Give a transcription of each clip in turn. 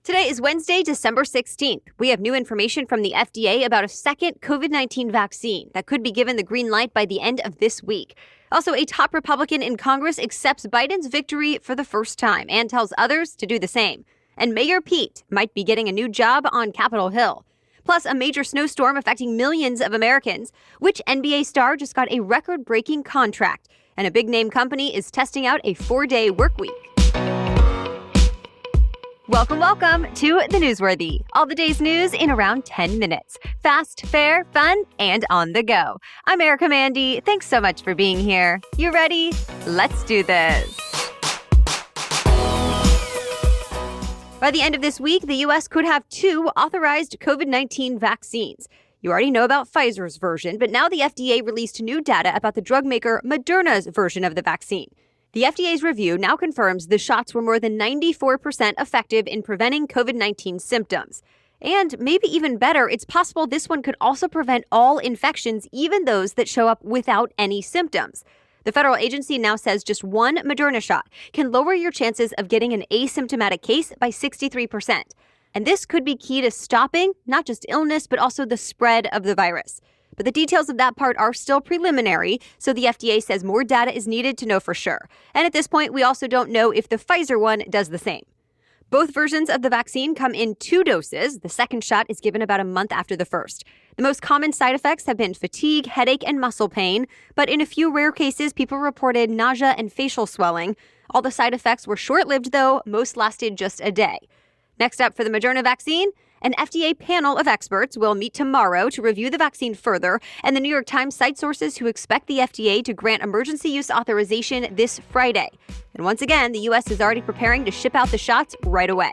Today is Wednesday, December 16th. We have new information from the FDA about a second COVID-19 vaccine that could be given the green light by the end of this week. Also, a top Republican in Congress accepts Biden's victory for the first time and tells others to do the same. And Mayor Pete might be getting a new job on Capitol Hill. Plus, a major snowstorm affecting millions of Americans. Which NBA star just got a record-breaking contract? And a big-name company is testing out a 4-day work week. Welcome to The Newsworthy. All the day's news in around 10 minutes. Fast, fair, fun, and on the go. I'm Erica Mandy. Thanks so much for being here. You ready? Let's do this. By the end of this week, the U.S. could have 2 authorized COVID-19 vaccines. You already know about Pfizer's version, but now the FDA released new data about the drug maker Moderna's version of the vaccine. The FDA's review now confirms the shots were more than 94% effective in preventing COVID-19 symptoms. And maybe even better, it's possible this one could also prevent all infections, even those that show up without any symptoms. The federal agency now says just one Moderna shot can lower your chances of getting an asymptomatic case by 63%. And this could be key to stopping not just illness, but also the spread of the virus. But the details of that part are still preliminary, so the FDA says more data is needed to know for sure. And at this point, we also don't know if the Pfizer one does the same. Both versions of the vaccine come in 2 doses. The second shot is given about a month after the first. The most common side effects have been fatigue, headache, and muscle pain. But in a few rare cases, people reported nausea and facial swelling. All the side effects were short-lived, though. Most lasted just a day. Next up for the Moderna vaccine, an FDA panel of experts will meet tomorrow to review the vaccine further, and the New York Times cites sources who expect the FDA to grant emergency use authorization this Friday. And once again, the U.S. is already preparing to ship out the shots right away.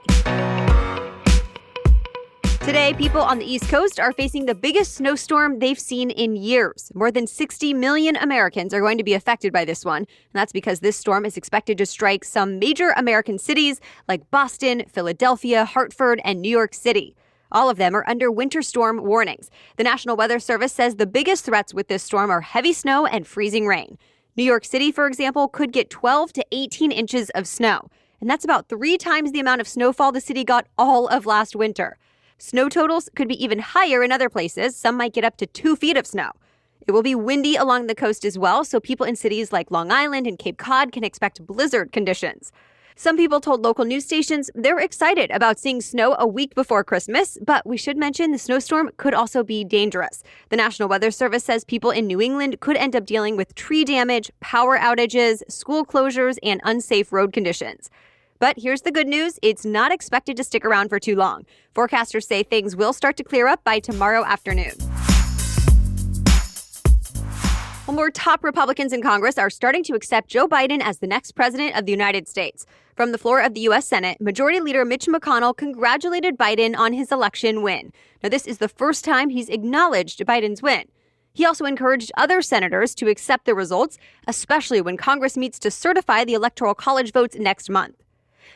Today, people on the East Coast are facing the biggest snowstorm they've seen in years. More than 60 million Americans are going to be affected by this one. And that's because this storm is expected to strike some major American cities like Boston, Philadelphia, Hartford, and New York City. All of them are under winter storm warnings. The National Weather Service says the biggest threats with this storm are heavy snow and freezing rain. New York City, for example, could get 12 to 18 inches of snow. And that's about 3 times the amount of snowfall the city got all of last winter. Snow totals could be even higher in other places. Some might get up to 2 feet of snow. It will be windy along the coast as well, so people in cities like Long Island and Cape Cod can expect blizzard conditions. Some people told local news stations they're excited about seeing snow a week before Christmas, but we should mention the snowstorm could also be dangerous. The National Weather Service says people in New England could end up dealing with tree damage, power outages, school closures, and unsafe road conditions. But here's the good news. It's not expected to stick around for too long. Forecasters say things will start to clear up by tomorrow afternoon. Well, more top Republicans in Congress are starting to accept Joe Biden as the next president of the United States. From the floor of the U.S. Senate, Majority Leader Mitch McConnell congratulated Biden on his election win. Now, this is the first time he's acknowledged Biden's win. He also encouraged other senators to accept the results, especially when Congress meets to certify the Electoral College votes next month.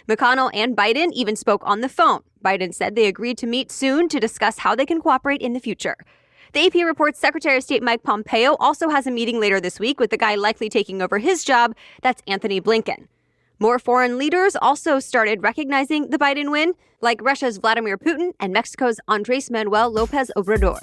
McConnell and Biden even spoke on the phone. Biden said they agreed to meet soon to discuss how they can cooperate in the future. The AP reports Secretary of State Mike Pompeo also has a meeting later this week with the guy likely taking over his job. That's Anthony Blinken. More foreign leaders also started recognizing the Biden win, like Russia's Vladimir Putin and Mexico's Andrés Manuel López Obrador.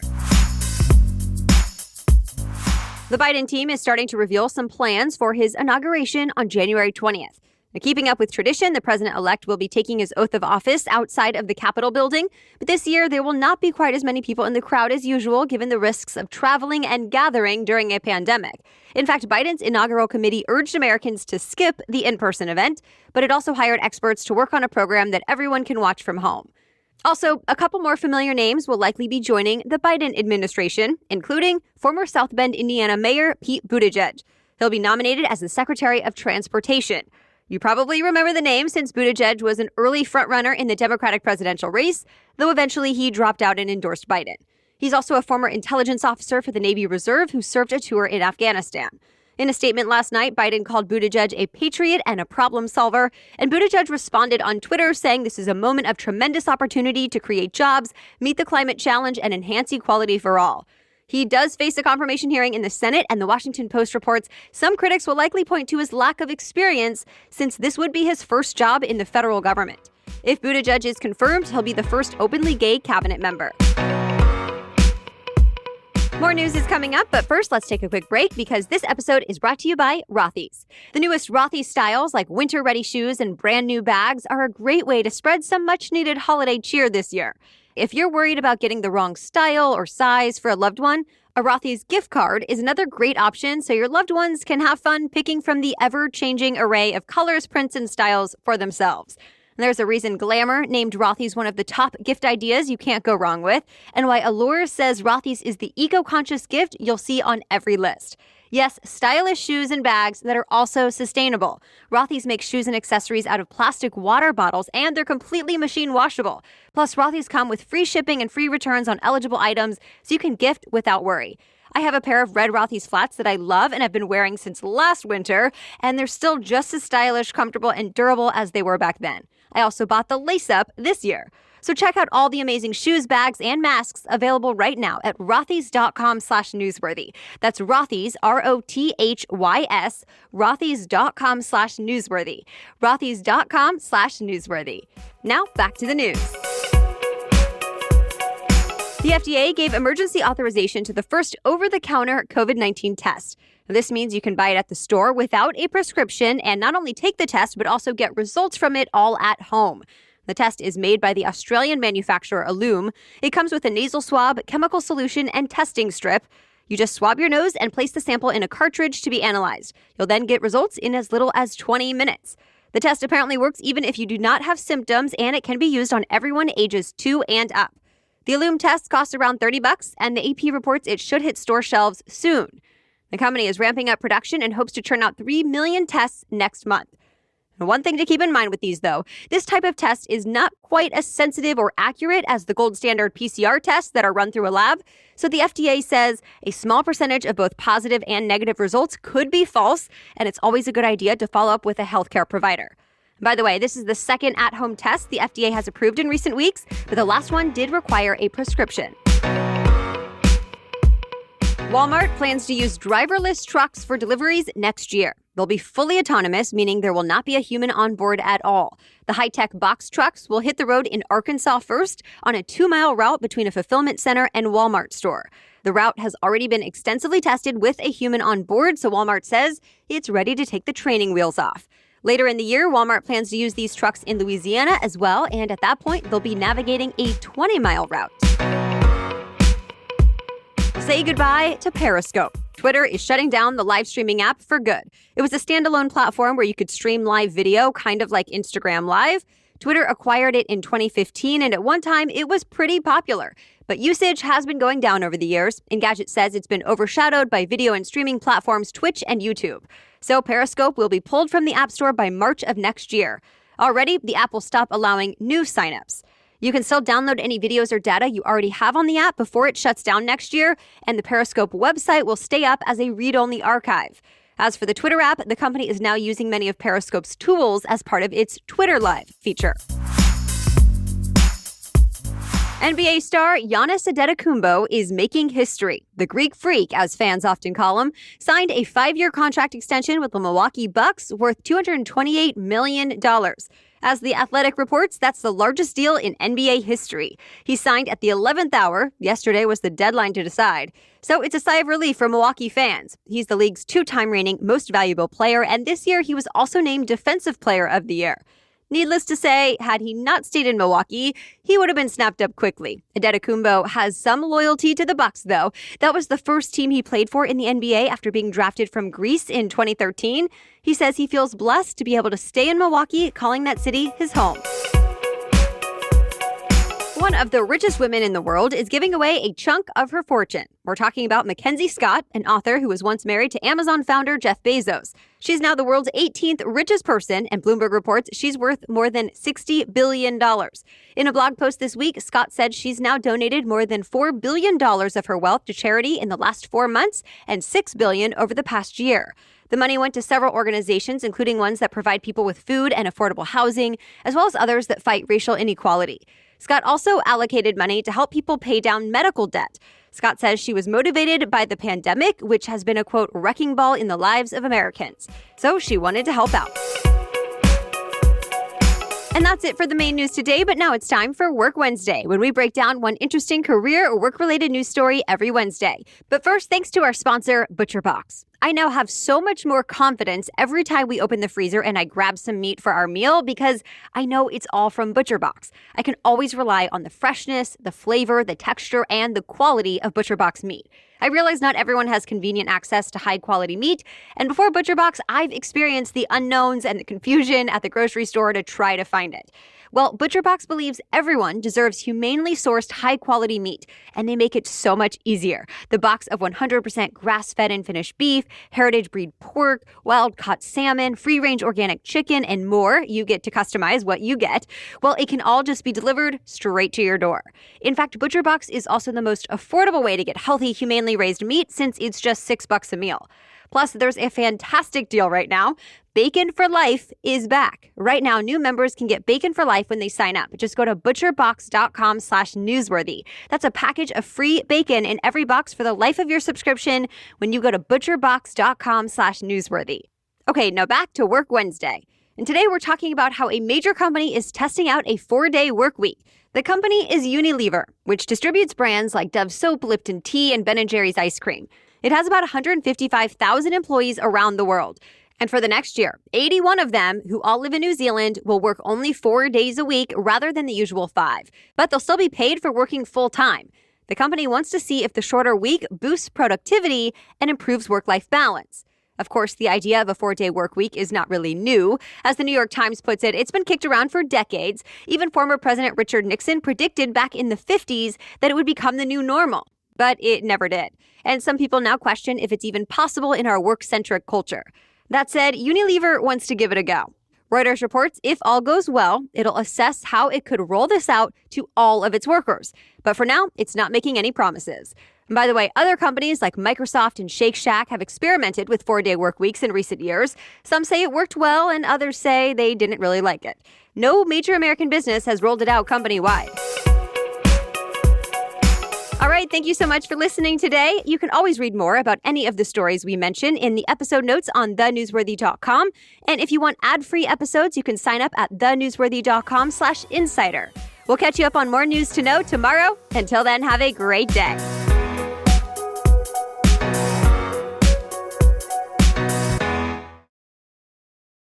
The Biden team is starting to reveal some plans for his inauguration on January 20th. Now, keeping up with tradition, the president-elect will be taking his oath of office outside of the Capitol building. But this year, there will not be quite as many people in the crowd as usual, given the risks of traveling and gathering during a pandemic. In fact, Biden's inaugural committee urged Americans to skip the in-person event, but it also hired experts to work on a program that everyone can watch from home. Also, a couple more familiar names will likely be joining the Biden administration, including former South Bend, Indiana Mayor Pete Buttigieg. He'll be nominated as the Secretary of Transportation. You probably remember the name since Buttigieg was an early frontrunner in the Democratic presidential race, though eventually he dropped out and endorsed Biden. He's also a former intelligence officer for the Navy Reserve who served a tour in Afghanistan. In a statement last night, Biden called Buttigieg a patriot and a problem solver, and Buttigieg responded on Twitter saying this is a moment of tremendous opportunity to create jobs, meet the climate challenge, and enhance equality for all. He does face a confirmation hearing in the Senate, and the Washington Post reports some critics will likely point to his lack of experience since this would be his first job in the federal government. If Buttigieg is confirmed, he'll be the first openly gay cabinet member. More news is coming up, but first let's take a quick break because this episode is brought to you by Rothy's. The newest Rothy's styles like winter-ready shoes and brand new bags are a great way to spread some much-needed holiday cheer this year. If you're worried about getting the wrong style or size for a loved one, a Rothy's gift card is another great option so your loved ones can have fun picking from the ever-changing array of colors, prints, and styles for themselves. And there's a reason Glamour named Rothy's one of the top gift ideas you can't go wrong with, and why Allure says Rothy's is the eco-conscious gift you'll see on every list. Yes, stylish shoes and bags that are also sustainable. Rothy's makes shoes and accessories out of plastic water bottles, and they're completely machine washable. Plus, Rothy's come with free shipping and free returns on eligible items, so you can gift without worry. I have a pair of red Rothy's flats that I love and have been wearing since last winter, and they're still just as stylish, comfortable, and durable as they were back then. I also bought the lace-up this year. So check out all the amazing shoes, bags, and masks available right now at rothys.com/newsworthy. That's Rothys, Rothys, rothys.com/newsworthy. rothys.com/newsworthy. Now back to the news. The FDA gave emergency authorization to the first over-the-counter COVID-19 test. This means you can buy it at the store without a prescription and not only take the test, but also get results from it all at home. The test is made by the Australian manufacturer Illume. It comes with a nasal swab, chemical solution, and testing strip. You just swab your nose and place the sample in a cartridge to be analyzed. You'll then get results in as little as 20 minutes. The test apparently works even if you do not have symptoms, and it can be used on everyone ages 2 and up. The Illume test costs around $30, and the AP reports it should hit store shelves soon. The company is ramping up production and hopes to churn out 3 million tests next month. And one thing to keep in mind with these, though, this type of test is not quite as sensitive or accurate as the gold standard PCR tests that are run through a lab. So the FDA says a small percentage of both positive and negative results could be false, and it's always a good idea to follow up with a healthcare provider. By the way, this is the second at-home test the FDA has approved in recent weeks, but the last one did require a prescription. Walmart plans to use driverless trucks for deliveries next year. They'll be fully autonomous, meaning there will not be a human on board at all. The high-tech box trucks will hit the road in Arkansas first on a 2-mile route between a fulfillment center and Walmart store. The route has already been extensively tested with a human on board, so Walmart says it's ready to take the training wheels off. Later in the year, Walmart plans to use these trucks in Louisiana as well, and at that point, they'll be navigating a 20-mile route. Say goodbye to Periscope. Twitter is shutting down the live streaming app for good. It was a standalone platform where you could stream live video, kind of like Instagram Live. Twitter acquired it in 2015, and at one time, it was pretty popular. But usage has been going down over the years. Engadget says it's been overshadowed by video and streaming platforms Twitch and YouTube. So Periscope will be pulled from the App Store by March of next year. Already, the app will stop allowing new signups. You can still download any videos or data you already have on the app before it shuts down next year, and the Periscope website will stay up as a read-only archive. As for the Twitter app, the company is now using many of Periscope's tools as part of its Twitter Live feature. NBA star Giannis Antetokounmpo is making history. The Greek Freak, as fans often call him, signed a 5-year contract extension with the Milwaukee Bucks worth $228 million. As The Athletic reports, that's the largest deal in NBA history. He signed at the 11th hour. Yesterday was the deadline to decide. So it's a sigh of relief for Milwaukee fans. He's the league's 2-time reigning most valuable player, and this year he was also named Defensive Player of the Year. Needless to say, had he not stayed in Milwaukee, he would have been snapped up quickly. Antetokounmpo has some loyalty to the Bucks, though. That was the first team he played for in the NBA after being drafted from Greece in 2013. He says he feels blessed to be able to stay in Milwaukee, calling that city his home. One of the richest women in the world is giving away a chunk of her fortune. We're talking about Mackenzie Scott, an author who was once married to Amazon founder Jeff Bezos. She's now the world's 18th richest person, and Bloomberg reports she's worth more than $60 billion. In a blog post this week, Scott said she's now donated more than $4 billion of her wealth to charity in the last 4 months and $6 billion over the past year. The money went to several organizations, including ones that provide people with food and affordable housing, as well as others that fight racial inequality. Scott also allocated money to help people pay down medical debt. Scott says she was motivated by the pandemic, which has been a, quote, wrecking ball in the lives of Americans. So she wanted to help out. And that's it for the main news today, but now it's time for Work Wednesday, when we break down one interesting career or work-related news story every Wednesday. But first, thanks to our sponsor, ButcherBox. I now have so much more confidence every time we open the freezer and I grab some meat for our meal because I know it's all from ButcherBox. I can always rely on the freshness, the flavor, the texture, and the quality of ButcherBox meat. I realize not everyone has convenient access to high-quality meat, and before ButcherBox, I've experienced the unknowns and the confusion at the grocery store to try to find it. Well, ButcherBox believes everyone deserves humanely sourced high-quality meat, and they make it so much easier. The box of 100% grass-fed and finished beef, heritage breed pork, wild-caught salmon, free-range organic chicken, and more, you get to customize what you get. Well, it can all just be delivered straight to your door. In fact, ButcherBox is also the most affordable way to get healthy, humanely raised meat since it's just $6 a meal. Plus, there's a fantastic deal right now. Bacon for Life is back. Right now, new members can get Bacon for Life when they sign up. Just go to butcherbox.com/newsworthy. That's a package of free bacon in every box for the life of your subscription when you go to butcherbox.com/newsworthy. Okay, now back to Work Wednesday. And today we're talking about how a major company is testing out a 4-day work week. The company is Unilever, which distributes brands like Dove soap, Lipton tea, and Ben & Jerry's ice cream. It has about 155,000 employees around the world. And for the next year, 81 of them, who all live in New Zealand, will work only 4 days a week rather than the usual 5. But they'll still be paid for working full-time. The company wants to see if the shorter week boosts productivity and improves work-life balance. Of course, the idea of a 4-day work week is not really new. As the New York Times puts it, it's been kicked around for decades. Even former President Richard Nixon predicted back in the 50s that it would become the new normal. But it never did. And some people now question if it's even possible in our work-centric culture. That said, Unilever wants to give it a go. Reuters reports if all goes well, it'll assess how it could roll this out to all of its workers. But for now, it's not making any promises. And by the way, other companies like Microsoft and Shake Shack have experimented with 4-day work weeks in recent years. Some say it worked well, and others say they didn't really like it. No major American business has rolled it out company-wide. All right, thank you so much for listening today. You can always read more about any of the stories we mention in the episode notes on thenewsworthy.com. And if you want ad-free episodes, you can sign up at thenewsworthy.com/insider. We'll catch you up on more news to know tomorrow. Until then, have a great day.